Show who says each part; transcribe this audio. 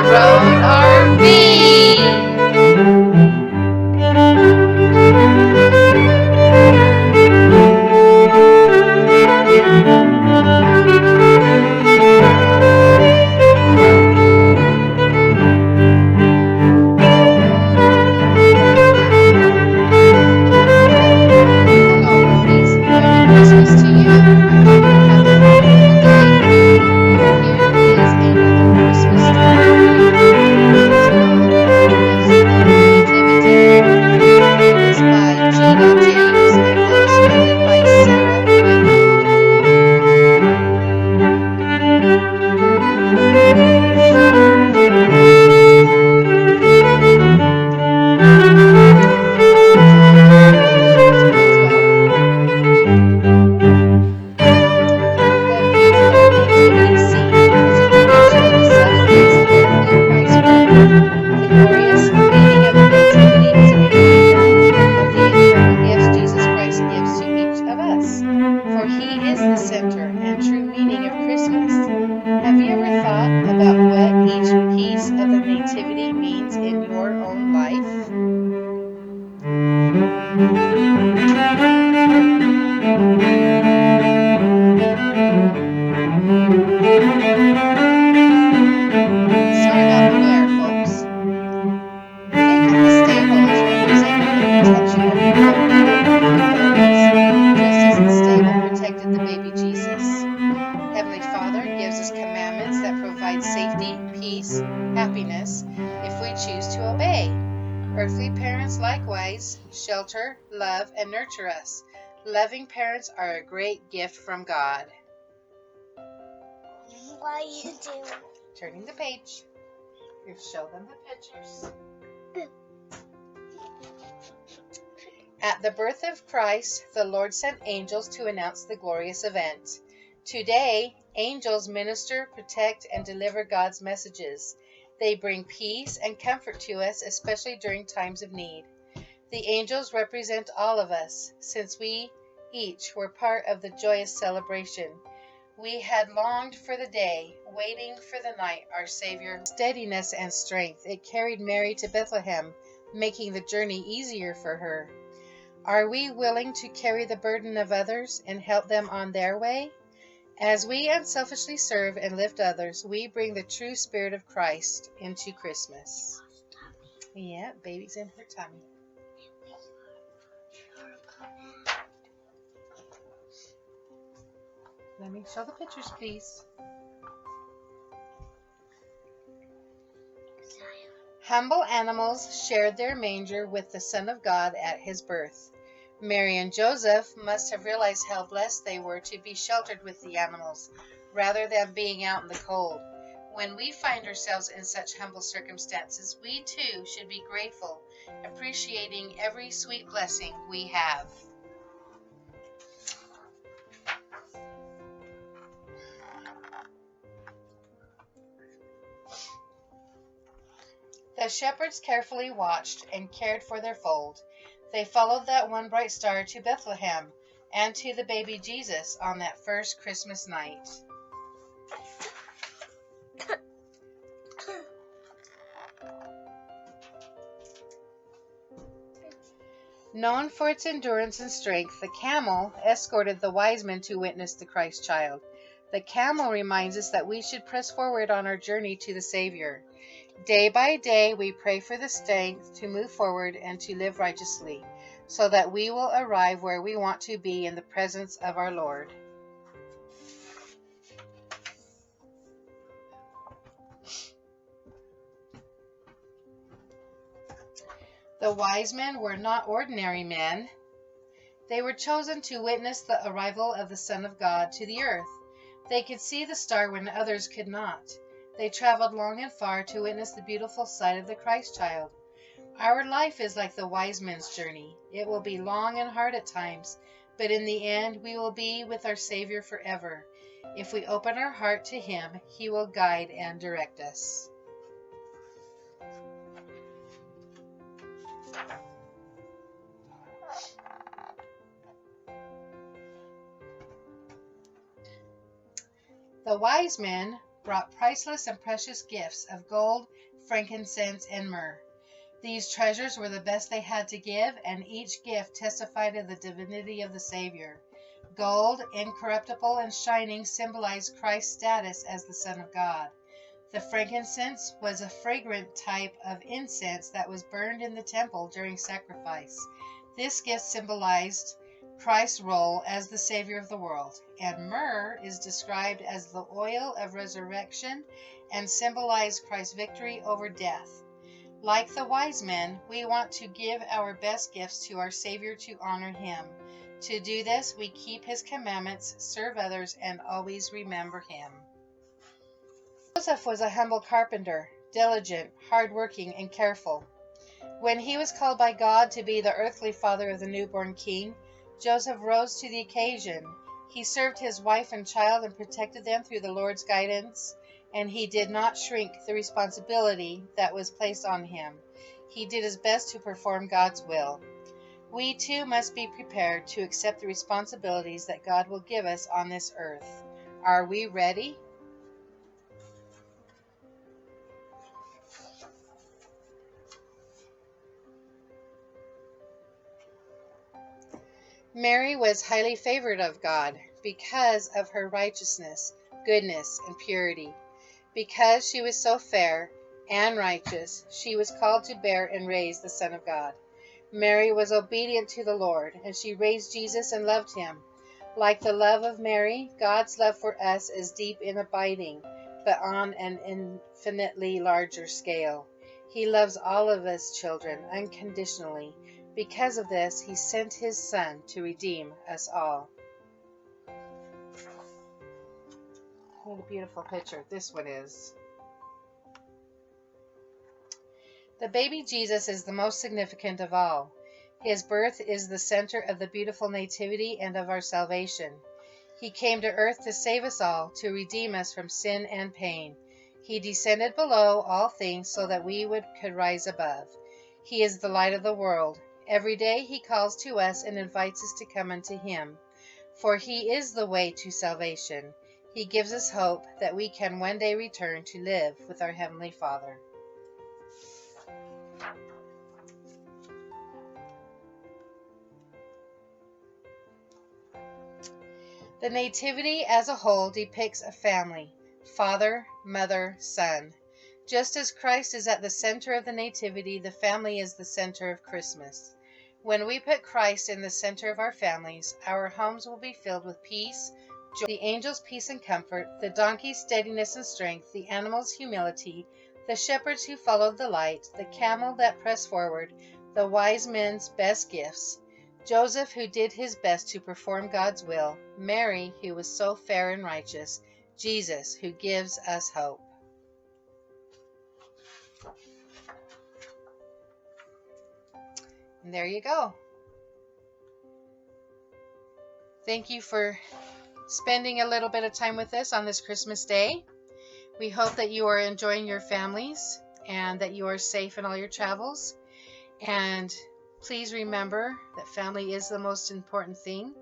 Speaker 1: road RV. Hello, roadies. Merry Christmas to you. I hope you're having a wonderful day. Here is another Christmas story for you. Praise God for the gifts of the Nativity. It is by Gina James and illustrated by Sarah Whitman. Praise God. The beautiful nativity scene is a tradition that celebrates the birth of Christ's birth. The glorious meaning of the nativity is a reminder of the eternal gifts Jesus Christ gives to each of us, for he is the center and true meaning of Christmas. Have you ever thought about what each piece of the nativity means in your own life? Sorry about the glare, folks. Think of the stable as representing the protection of your earthly families, just as the stable protected the baby Jesus. Heavenly Father gives us commandments that provide safety, peace, happiness, if we choose to obey. Earthly parents likewise shelter, love, and nurture us. Loving parents are a great gift from God.
Speaker 2: What are you doing?
Speaker 1: Turning the page. You show them the pictures. At the birth of Christ, the Lord sent angels to announce the glorious event. Today, angels minister, protect, and deliver God's messages. They bring peace and comfort to us, especially during times of need. The angels represent all of us, since we each were part of the joyous celebration. We had longed for the day, waiting for the night, our Savior. Steadiness and strength, it carried Mary to Bethlehem, making the journey easier for her. Are we willing to carry the burden of others and help them on their way? As we unselfishly serve and lift others, we bring the true spirit of Christ into Christmas. Yeah, baby's in her tummy. Let me show the pictures, please. Humble animals shared their manger with the Son of God at his birth. Mary and Joseph must have realized how blessed they were to be sheltered with the animals, rather than being out in the cold. When we find ourselves in such humble circumstances, we too should be grateful, appreciating every sweet blessing we have. The shepherds carefully watched and cared for their fold. They followed that one bright star to Bethlehem and to the baby Jesus on that first Christmas night. Known for its endurance and strength, the camel escorted the wise men to witness the Christ child. The camel reminds us that we should press forward on our journey to the Savior. Day by day, we pray for the strength to move forward and to live righteously, so that we will arrive where we want to be in the presence of our Lord. The wise men were not ordinary men. They were chosen to witness the arrival of the Son of God to the earth. They could see the star when others could not. They traveled long and far to witness the beautiful sight of the Christ child. Our life is like the wise men's journey. It will be long and hard at times, but in the end we will be with our Savior forever. If we open our heart to Him, He will guide and direct us. The wise men brought priceless and precious gifts of gold, frankincense, and myrrh. These treasures were the best they had to give, and each gift testified of the divinity of the Savior. Gold, incorruptible and shining, symbolized Christ's status as the Son of God. The frankincense was a fragrant type of incense that was burned in the temple during sacrifice. This gift symbolized Christ's role as the Savior of the world, and myrrh is described as the oil of resurrection and symbolized Christ's victory over death. Like the wise men, we want to give our best gifts to our Savior to honor Him. To do this, we keep His commandments, serve others, and always remember Him. Joseph was a humble carpenter, diligent, hard-working, and careful. When he was called by God to be the earthly father of the newborn king, Joseph rose to the occasion. He served his wife and child and protected them through the Lord's guidance, and he did not shrink the responsibility that was placed on him. He did his best to perform God's will. We too must be prepared to accept the responsibilities that God will give us on this earth. Are we ready? Mary was highly favored of God because of her righteousness, goodness, and purity. Because she was so fair and righteous, she was called to bear and raise the Son of God. Mary was obedient to the Lord, and she raised Jesus and loved him. Like the love of Mary, God's love for us is deep and abiding, but on an infinitely larger scale. He loves all of us children unconditionally. Because of this, he sent his Son to redeem us all. What a beautiful picture this one is. The baby Jesus is the most significant of all. His birth is the center of the beautiful nativity and of our salvation. He came to earth to save us all, to redeem us from sin and pain. He descended below all things so that we could rise above. He is the light of the world. Every day he calls to us and invites us to come unto him, for he is the way to salvation. He gives us hope that we can one day return to live with our Heavenly Father. The Nativity as a whole depicts a family, father, mother, son. Just as Christ is at the center of the Nativity, the family is the center of Christmas. When we put Christ in the center of our families, our homes will be filled with peace, joy, the angels' peace and comfort, the donkey's steadiness and strength, the animal's humility, the shepherds who followed the light, the camel that pressed forward, the wise men's best gifts, Joseph who did his best to perform God's will, Mary who was so fair and righteous, Jesus who gives us hope. And there you go. Thank you for spending a little bit of time with us on this Christmas day. We hope that you are enjoying your families and that you are safe in all your travels. And please remember that family is the most important thing.